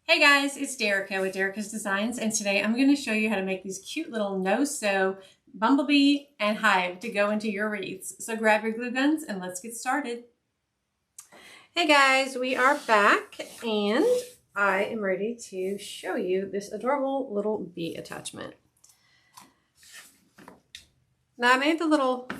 Hey guys, it's Dereka with Dereka's Designs, and today I'm going to show you how to make these cute little no-sew bumblebee and hive to go into your wreaths. So grab your glue guns and let's get started. Hey guys, we are back and I am ready to show you this adorable little bee attachment. Now I made the little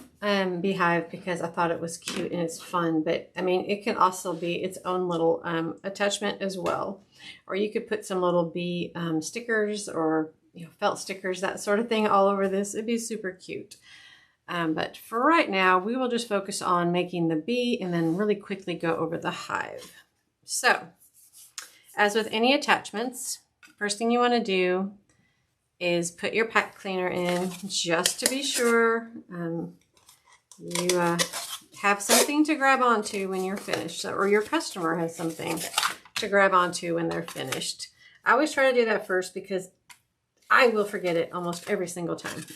beehive because I thought it was cute and it's fun, but I mean it can also be its own little attachment as well. Or you could put some little bee stickers or felt stickers, that sort of thing all over this. It'd be super cute. But for right now, we will just focus on making the bee and then really quickly go over the hive. So, as with any attachments, first thing you want to do is put your pack cleaner in just to be sure you have something to grab onto when you're finished, or your customer has something to grab onto when they're finished. I always try to do that first because I will forget it almost every single time.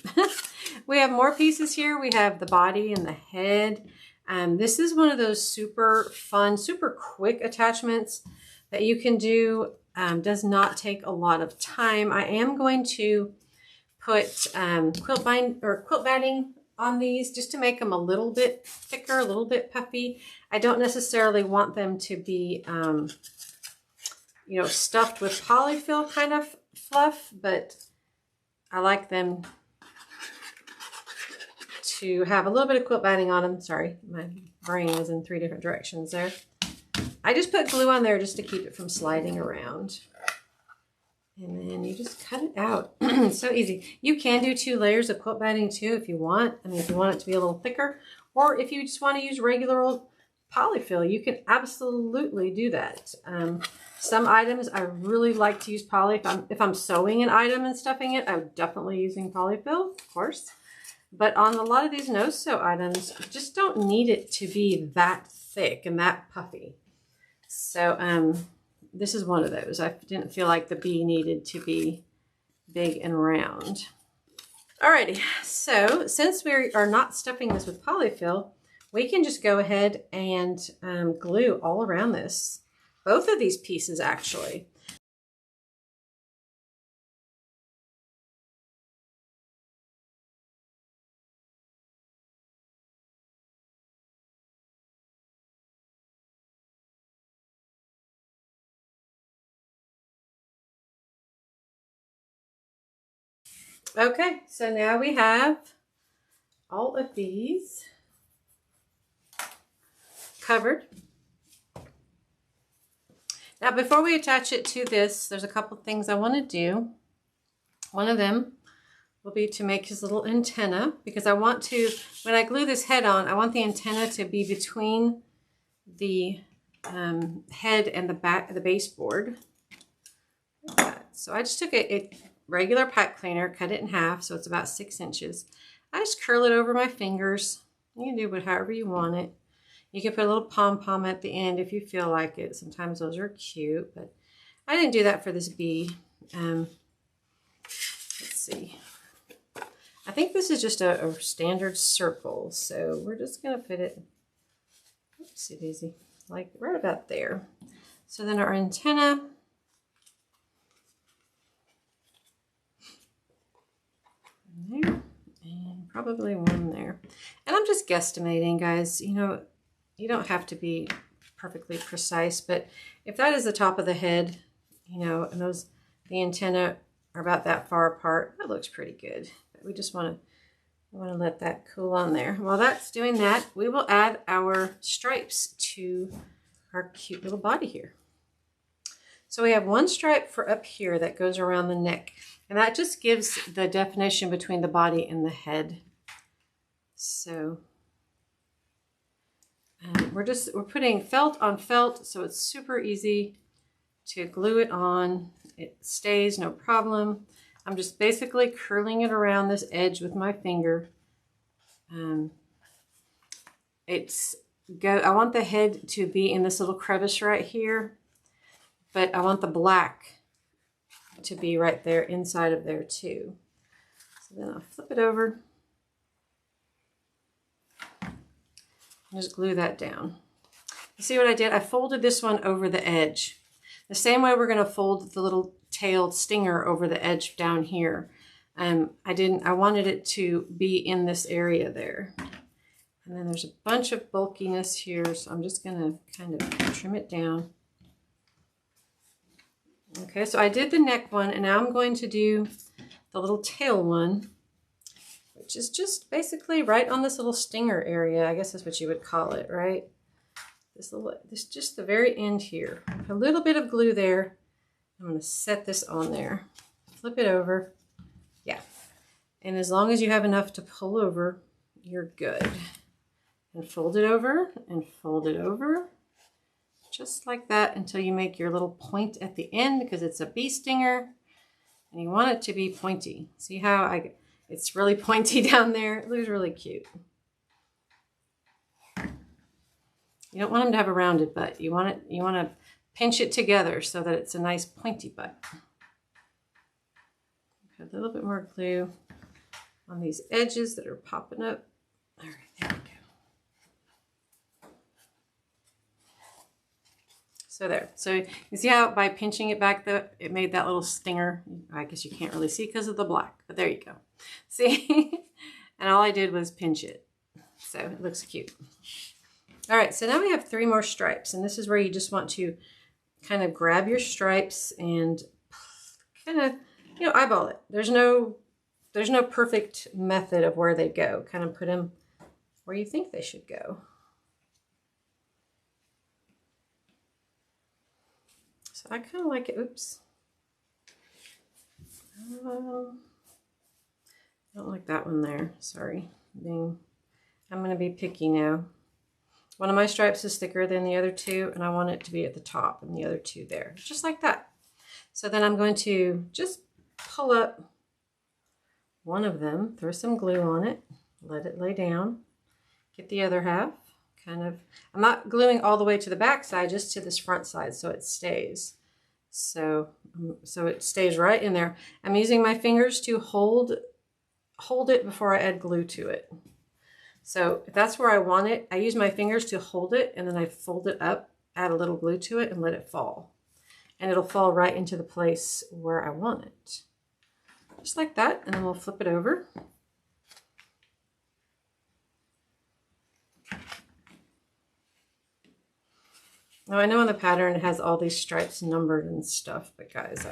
We have more pieces here. We have the body and the head. This is one of those super fun, super quick attachments that you can do. Does not take a lot of time. I am going to put quilt batting on these just to make them a little bit thicker, a little bit puffy. I don't necessarily want them to be stuffed with polyfill kind of fluff, but I like them to have a little bit of quilt batting on them. Sorry, my brain is in 3 different directions there. I just put glue on there just to keep it from sliding around. And then you just cut it out. So easy. You can do 2 layers of quilt batting too if you want. I mean, if you want it to be a little thicker, or if you just want to use regular old polyfill, you can absolutely do that. Some items I really like to use poly. If I'm sewing an item and stuffing it, I'm definitely using polyfill, of course. But on a lot of these no-sew items, you just don't need it to be that thick and that puffy. So this is one of those. I didn't feel like the bee needed to be big and round. Alrighty, so since we are not stuffing this with polyfill, we can just go ahead and glue all around this. Both of these pieces actually. Okay, so now we have all of these covered. Now before we attach it to this, there's a couple things I want to do. One of them will be to make his little antenna, because I want to, when I glue this head on, I want the antenna to be between the head and the back of the baseboard. Like that. So I just took a regular pack cleaner, cut it in half, so it's about 6 inches. I just curl it over my fingers. You can do it however you want it. You can put a little pom-pom at the end if you feel like it. Sometimes those are cute, but I didn't do that for this bee. Let's see. I think this is just a standard circle, so we're just going to put it, oopsie daisy, like right about there. So then our antenna, there, and probably one there. And I'm just guesstimating, guys. You don't have to be perfectly precise, but if that is the top of the head, and the antenna are about that far apart, that looks pretty good. But we just want to let that cool on there. While that's doing that, we will add our stripes to our cute little body here. So we have one stripe for up here that goes around the neck, and that just gives the definition between the body and the head. So we're putting felt on felt, so it's super easy to glue it on. It stays, no problem. I'm just basically curling it around this edge with my finger. I want the head to be in this little crevice right here, but I want the black to be right there inside of there too. So then I'll flip it over. Just glue that down. You see what I did? I folded this one over the edge. The same way we're going to fold the little tailed stinger over the edge down here. I wanted it to be in this area there. And then there's a bunch of bulkiness here, so I'm just going to kind of trim it down. Okay, so I did the neck one, and now I'm going to do the little tail one, which is just basically right on this little stinger area. I guess that's what you would call it, right? This just the very end here. A little bit of glue there. I'm going to set this on there. Flip it over. Yeah. And as long as you have enough to pull over, you're good. And fold it over and fold it over. Just like that until you make your little point at the end, because it's a bee stinger and you want it to be pointy. See how it's really pointy down there? It looks really cute. You don't want them to have a rounded butt. You want to pinch it together so that it's a nice pointy butt. Put a little bit more glue on these edges that are popping up. All right, there we go. So there. So you see how by pinching it back, it made that little stinger. I guess you can't really see because of the black, but there you go. See? And all I did was pinch it. So it looks cute. All right, so now we have 3 more stripes, and this is where you just want to kind of grab your stripes and kind of, you know, eyeball it. There's no perfect method of where they go. Kind of put them where you think they should go. So I kind of like it. Oops. I don't like that one there. Sorry. I'm going to be picky now. One of my stripes is thicker than the other 2, and I want it to be at the top and the other 2 there. Just like that. So then I'm going to just pull up one of them, throw some glue on it, let it lay down, get the other half. Kind of, I'm not gluing all the way to the back side, just to this front side so it stays. So it stays right in there. I'm using my fingers to hold it before I add glue to it. So if that's where I want it, I use my fingers to hold it, and then I fold it up, add a little glue to it, and let it fall. And it'll fall right into the place where I want it. Just like that, and then we'll flip it over. Now I know on the pattern it has all these stripes numbered and stuff, but guys,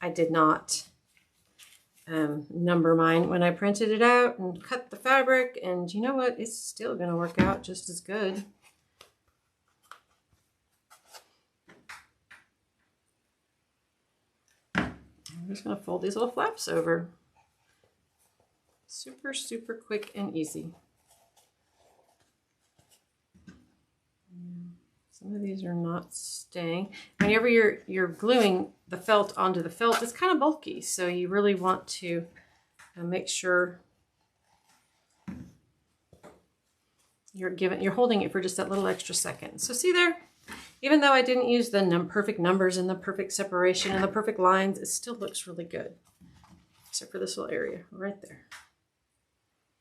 I did not number mine when I printed it out and cut the fabric, and you know what? It's still going to work out just as good. I'm just going to fold these little flaps over. Super, super quick and easy. Some of these are not staying. Whenever you're gluing the felt onto the felt, it's kind of bulky, so you really want to make sure you're holding it for just that little extra second. So see there, even though I didn't use the perfect numbers and the perfect separation and the perfect lines, it still looks really good, except for this little area right there.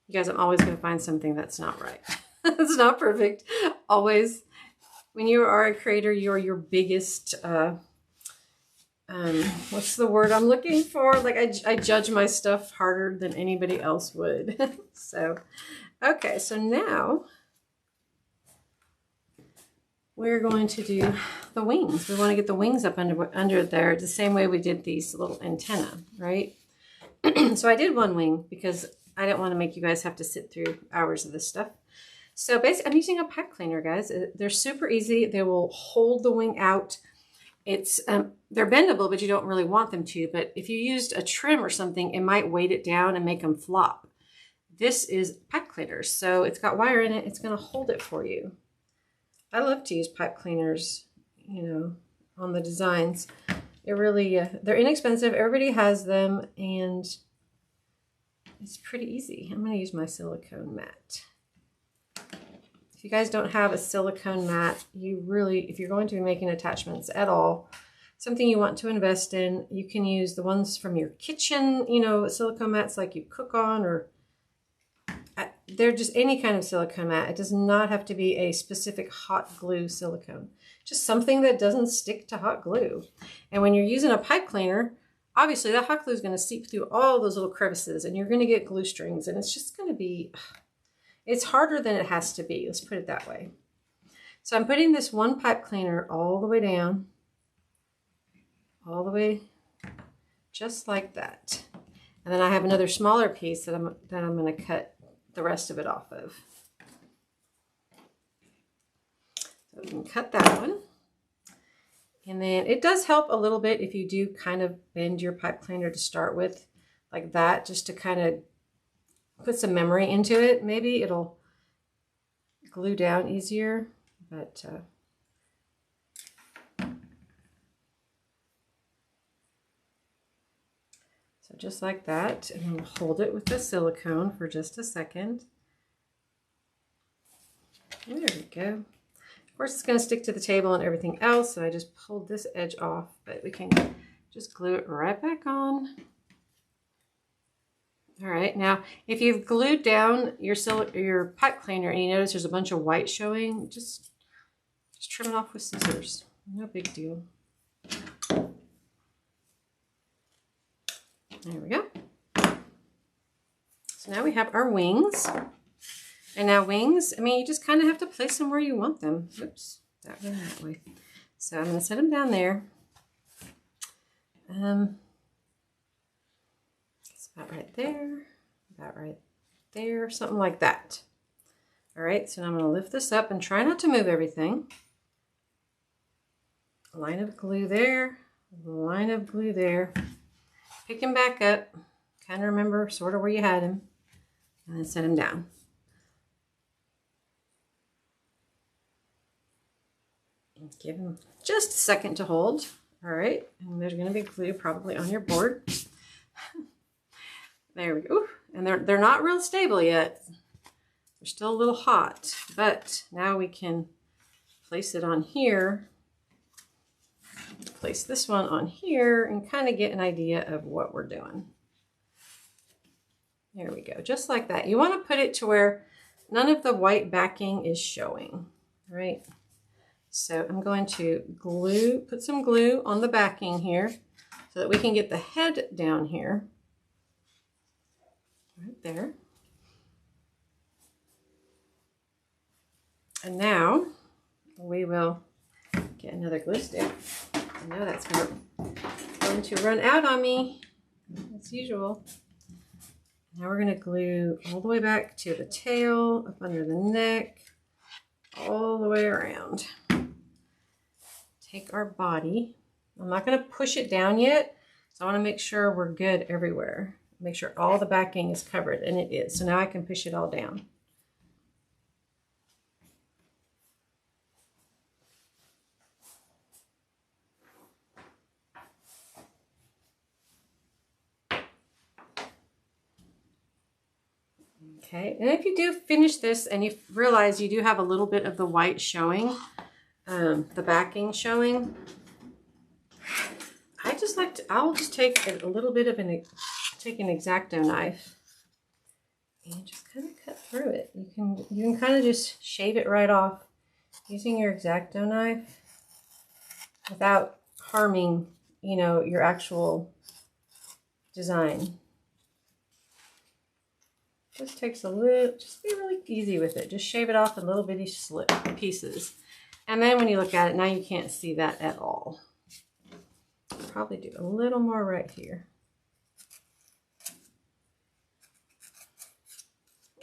You guys, I'm always going to find something that's not right. It's not perfect, always. When you are a creator, you're your biggest, what's the word I'm looking for? Like I judge my stuff harder than anybody else would. So, okay, so now we're going to do the wings. We want to get the wings up under there the same way we did these little antenna, right? So I did one wing because I didn't want to make you guys have to sit through hours of this stuff. So basically, I'm using a pipe cleaner, guys. They're super easy. They will hold the wing out. It's they're bendable, but you don't really want them to. But if you used a trim or something, it might weight it down and make them flop. This is pipe cleaners, so it's got wire in it. It's going to hold it for you. I love to use pipe cleaners, you know, on the designs. It really, they're inexpensive. Everybody has them, and it's pretty easy. I'm going to use my silicone mat. If you guys don't have a silicone mat, you really, if you're going to be making attachments at all, something you want to invest in, you can use the ones from your kitchen, you know, silicone mats like you cook on, or they're just any kind of silicone mat. It does not have to be a specific hot glue silicone. Just something that doesn't stick to hot glue. And when you're using a pipe cleaner, obviously that hot glue is going to seep through all those little crevices and you're going to get glue strings, and it's just going to be, it's harder than it has to be. Let's put it that way. So I'm putting this one pipe cleaner all the way down, all the way, just like that. And then I have another smaller piece that I'm going to cut the rest of it off of. So we can cut that one. And then it does help a little bit if you do kind of bend your pipe cleaner to start with, like that, just to kind of put some memory into it. Maybe it'll glue down easier, but so just like that, and then we'll hold it with the silicone for just a second. There we go. Of course, it's going to stick to the table and everything else, so I just pulled this edge off, but we can just glue it right back on. All right, now if you've glued down your pipe cleaner and you notice there's a bunch of white showing, just trim it off with scissors. No big deal. There we go. So now we have our wings. And now wings, I mean, you just kind of have to place them where you want them. Oops, that went that way. So I'm going to set them down there. It's about right there, something like that. All right, so now I'm going to lift this up and try not to move everything. A line of glue there, a line of glue there. Pick him back up, kind of remember sort of where you had him, and then set him down. Give him just a second to hold. All right, and there's going to be glue probably on your board. There we go. And they're not real stable yet. They're still a little hot, but now we can place it on here. Place this one on here and kind of get an idea of what we're doing. There we go, just like that. You want to put it to where none of the white backing is showing, right? So I'm going to put some glue on the backing here so that we can get the head down here, right there. And now we will get another glue stick. I know that's going to run out on me, as usual. Now we're going to glue all the way back to the tail, up under the neck, all the way around. Take our body. I'm not going to push it down yet, so I want to make sure we're good everywhere. Make sure all the backing is covered, and it is. So now I can push it all down. Okay, and if you do finish this and you realize you do have a little bit of the white showing, the backing showing, I'll just take a little bit of take an X-Acto knife and just kind of cut through it. You can kind of just shave it right off using your X-Acto knife without harming, you know, your actual design. Just takes a little, just be really easy with it. Just shave it off in little bitty pieces. And then when you look at it, now you can't see that at all. Probably do a little more right here.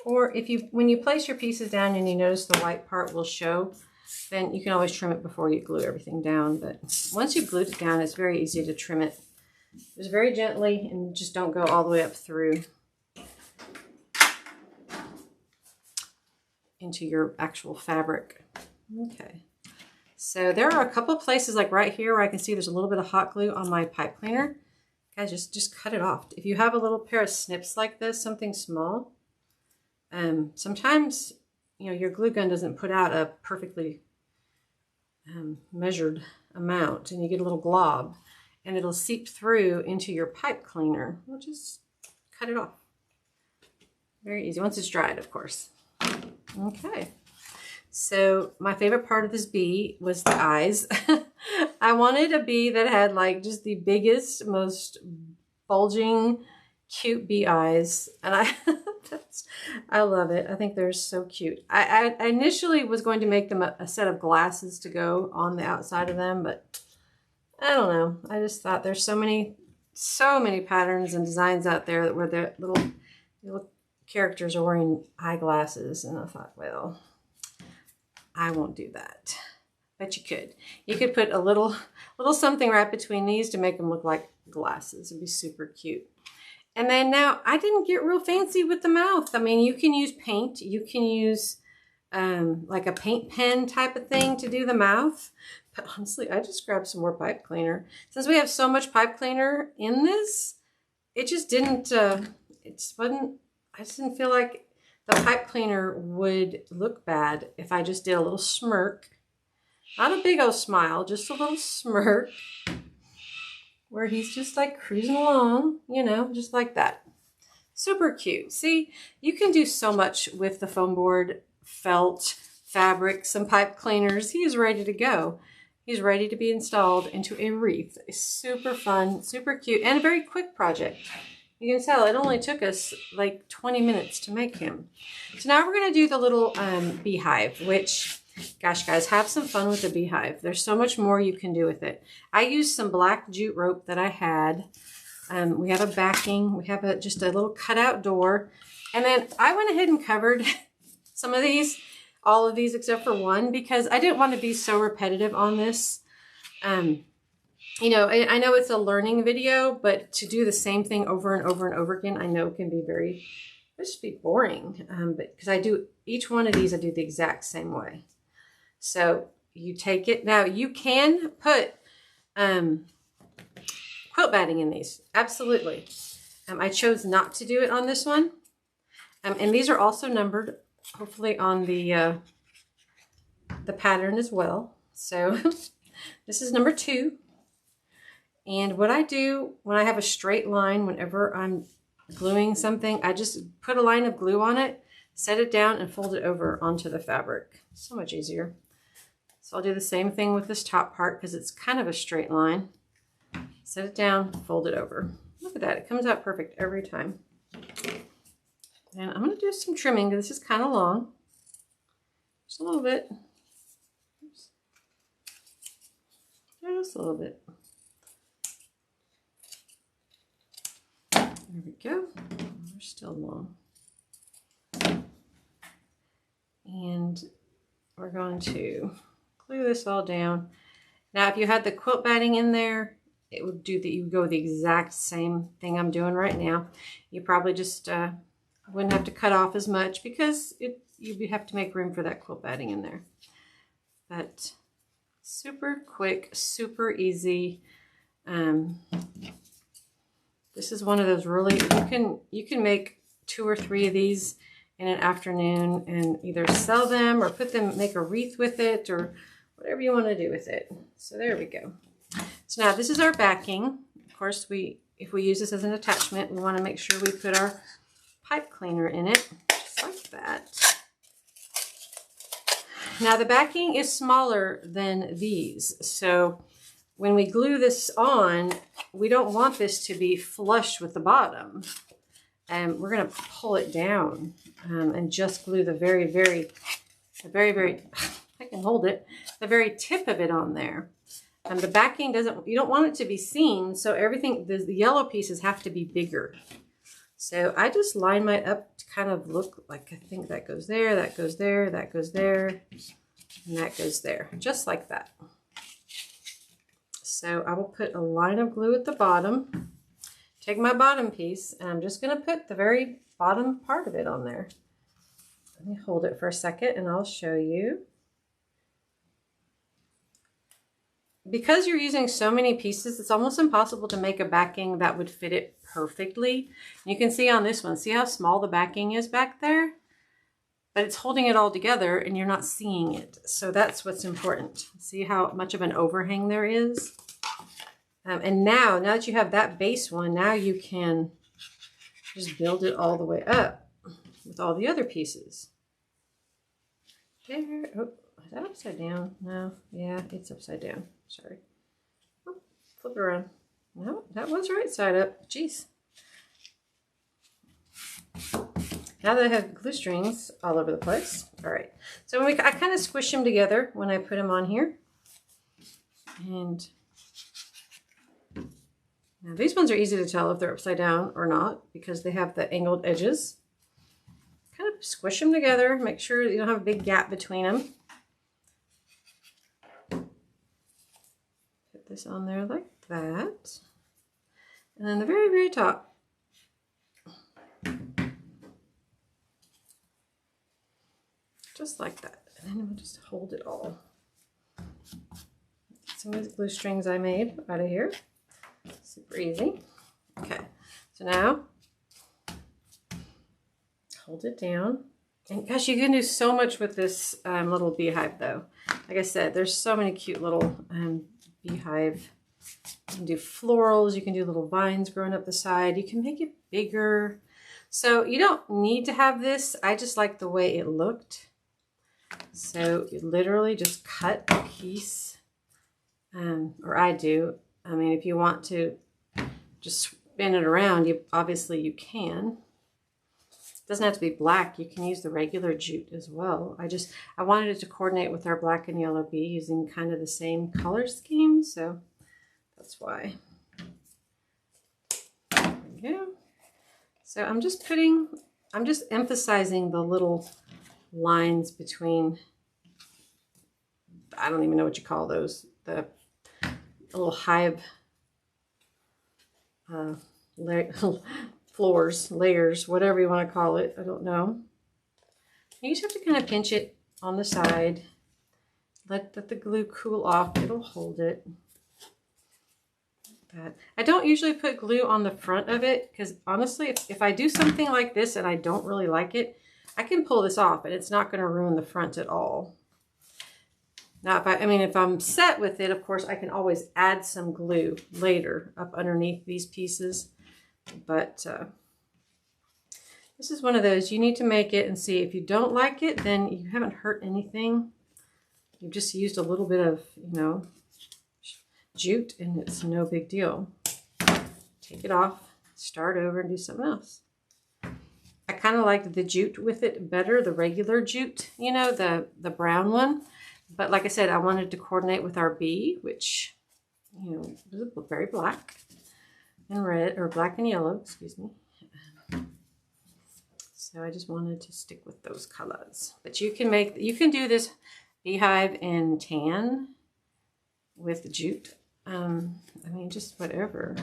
Or when you place your pieces down and you notice the white part will show, then you can always trim it before you glue everything down. But once you've glued it down, it's very easy to trim it. Just very gently, and just don't go all the way up through into your actual fabric. Okay. So there are a couple of places like right here where I can see there's a little bit of hot glue on my pipe cleaner. Guys, just cut it off. If you have a little pair of snips like this, something small, sometimes, you know, your glue gun doesn't put out a perfectly measured amount, and you get a little glob, and it'll seep through into your pipe cleaner. We'll just cut it off. Very easy, once it's dried, of course. Okay. So my favorite part of this bee was the eyes. I wanted a bee that had like just the biggest, most bulging, cute bee eyes. And I love it. I think they're so cute. I initially was going to make them a set of glasses to go on the outside of them, but I don't know. I just thought there's so many patterns and designs out there where the little characters are wearing eyeglasses, and I thought, well, I won't do that. But you could. You could put a little something right between these to make them look like glasses. It'd be super cute. And then now I didn't get real fancy with the mouth. I mean, you can use paint. You can use like a paint pen type of thing to do the mouth. But honestly, I just grabbed some more pipe cleaner. Since we have so much pipe cleaner in this, it just didn't, I just didn't feel like the pipe cleaner would look bad if I just did a little smirk. Not a big old smile, just a little smirk. Where he's just like cruising along, you know, just like that. Super cute. See, you can do so much with the foam board, felt, fabric, some pipe cleaners. He is ready to go. He's ready to be installed into a wreath. It's super fun, super cute, and a very quick project. You can tell it only took us like 20 minutes to make him. So now we're going to do the little beehive, which, gosh, guys, have some fun with the beehive. There's so much more you can do with it. I used some black jute rope that I had. We have a backing. We have just a little cutout door. And then I went ahead and covered some of these, all of these except for one, because I didn't want to be so repetitive on this. You know, I know it's a learning video, but to do the same thing over and over and over again, I know can be just be boring. But because I do each one of these, I do the exact same way. So you take it. Now you can put quilt batting in these. Absolutely. I chose not to do it on this one. And these are also numbered, hopefully on the pattern as well. So this is number 2. And what I do when I have a straight line, whenever I'm gluing something, I just put a line of glue on it, set it down, and fold it over onto the fabric. So much easier. So I'll do the same thing with this top part because it's kind of a straight line. Set it down, fold it over. Look at that. It comes out perfect every time. And I'm going to do some trimming because this is kind of long. Just a little bit. Oops. Just a little bit. There we go. We're still long. And we're going to glue this all down. Now, if you had the quilt batting in there, it would do that. You would go the exact same thing I'm doing right now. You probably just wouldn't have to cut off as much because you'd have to make room for that quilt batting in there. But super quick, super easy. This is one of those really, you can make 2 or 3 of these in an afternoon and either sell them or make a wreath with it or whatever you want to do with it. So there we go. So now this is our backing. Of course, if we use this as an attachment, we want to make sure we put our pipe cleaner in it, just like that. Now the backing is smaller than these. So when we glue this on, we don't want this to be flush with the bottom. And we're going to pull it down and just glue the very, I can hold it, the very tip of it on there. And the backing you don't want it to be seen, so everything, the yellow pieces have to be bigger. So I just line mine up to kind of look like, I think that goes there, that goes there, that goes there, and that goes there, just like that. So I will put a line of glue at the bottom, take my bottom piece, and I'm just going to put the very bottom part of it on there. Let me hold it for a second and I'll show you. Because you're using so many pieces, it's almost impossible to make a backing that would fit it perfectly. You can see on this one, see how small the backing is back there? But it's holding it all together and you're not seeing it. So that's what's important. See how much of an overhang there is? And now that you have that base one, now you can just build it all the way up with all the other pieces. There. Oh, is that upside down? No. Yeah, it's upside down. Sorry. Oh, flip it around. No, that was right side up. Jeez. Now that I have glue strings all over the place. All right. So I kind of squish them together when I put them on here. And now these ones are easy to tell if they're upside down or not because they have the angled edges. Kind of squish them together. Make sure you don't have a big gap between them. Put this on there like that. And then the very, very top. Just like that. And then we'll just hold it all. Some of these glue strings I made out of here. Super easy. Okay, so now hold it down. And gosh, you can do so much with this little beehive though. Like I said, there's so many cute little beehive. You can do florals, you can do little vines growing up the side. You can make it bigger. So you don't need to have this. I just like the way it looked. So you literally just cut a piece, or I do. I mean, if you want to just spin it around, you can. It doesn't have to be black. You can use the regular jute as well. I wanted it to coordinate with our black and yellow bee using kind of the same color scheme, so that's why. There we go. So I'm just emphasizing the little lines between, I don't even know what you call those, the little hive floors, layers, whatever you want to call it. I don't know. You just have to kind of pinch it on the side. Let the glue cool off. It'll hold it. Like that. I don't usually put glue on the front of it because honestly, if I do something like this and I don't really like it, I can pull this off and it's not going to ruin the front at all. Now, if I'm set with it, of course, I can always add some glue later up underneath these pieces. But this is one of those, you need to make it and see. If you don't like it, then you haven't hurt anything. You've just used a little bit of, jute and it's no big deal. Take it off, start over and do something else. I kind of like the jute with it better, the regular jute, the brown one. But like I said, I wanted to coordinate with our bee, which, was very black and red, or black and yellow, excuse me. So I just wanted to stick with those colors. But you can do this beehive in tan with jute. Just whatever.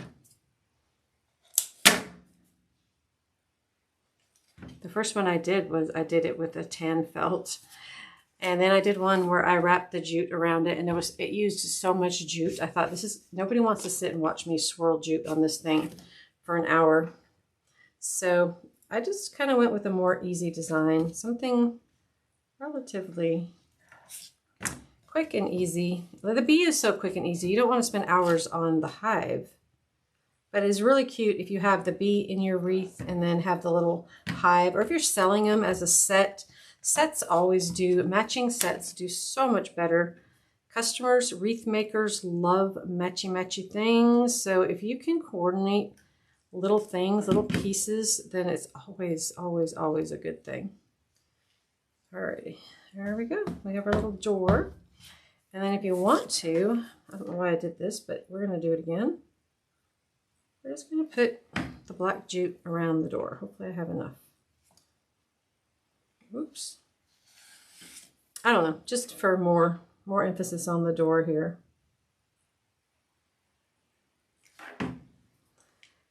The first one I did it with a tan felt. And then I did one where I wrapped the jute around it and it used so much jute. I thought nobody wants to sit and watch me swirl jute on this thing for an hour. So I just kind of went with a more easy design, something relatively quick and easy. The bee is so quick and easy. You don't want to spend hours on the hive. But it's really cute if you have the bee in your wreath and then have the little hive, or if you're selling them as a set. Matching sets do so much better. Customers, wreath makers love matchy things. So if you can coordinate little things, little pieces, then it's always a good thing. Alrighty, there we go. We have our little door. And then if you want to, I don't know why I did this, but we're going to do it again. We're just going to put the black jute around the door. Hopefully I have enough. Oops. I don't know, just for more emphasis on the door here.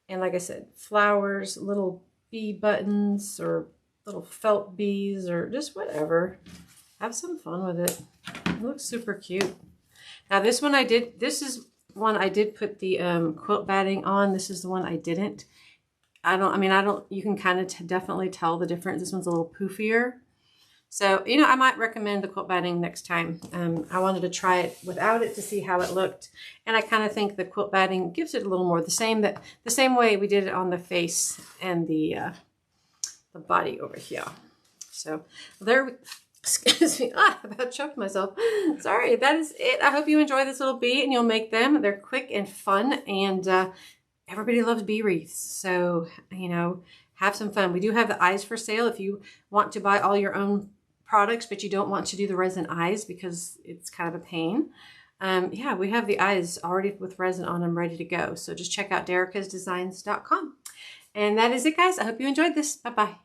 And like I said, flowers, little bee buttons, or little felt bees, or just whatever. Have some fun with it. It looks super cute. Now this one this is one I did put the quilt batting on. This is the one I didn't. You can kind of definitely tell the difference. This one's a little poofier. So, I might recommend the quilt batting next time. I wanted to try it without it to see how it looked. And I kind of think the quilt batting gives it a little more the same way we did it on the face and the body over here. So there Excuse me. I about choked myself. Sorry, that is it. I hope you enjoy this little bee and you'll make them. They're quick and fun, and everybody loves bee wreaths. So, you know, have some fun. We do have the eyes for sale if you want to buy all your own products, but you don't want to do the resin eyes because it's kind of a pain. Yeah, we have the eyes already with resin on them ready to go. So just check out derekasdesigns.com. And that is it, guys. I hope you enjoyed this. Bye-bye.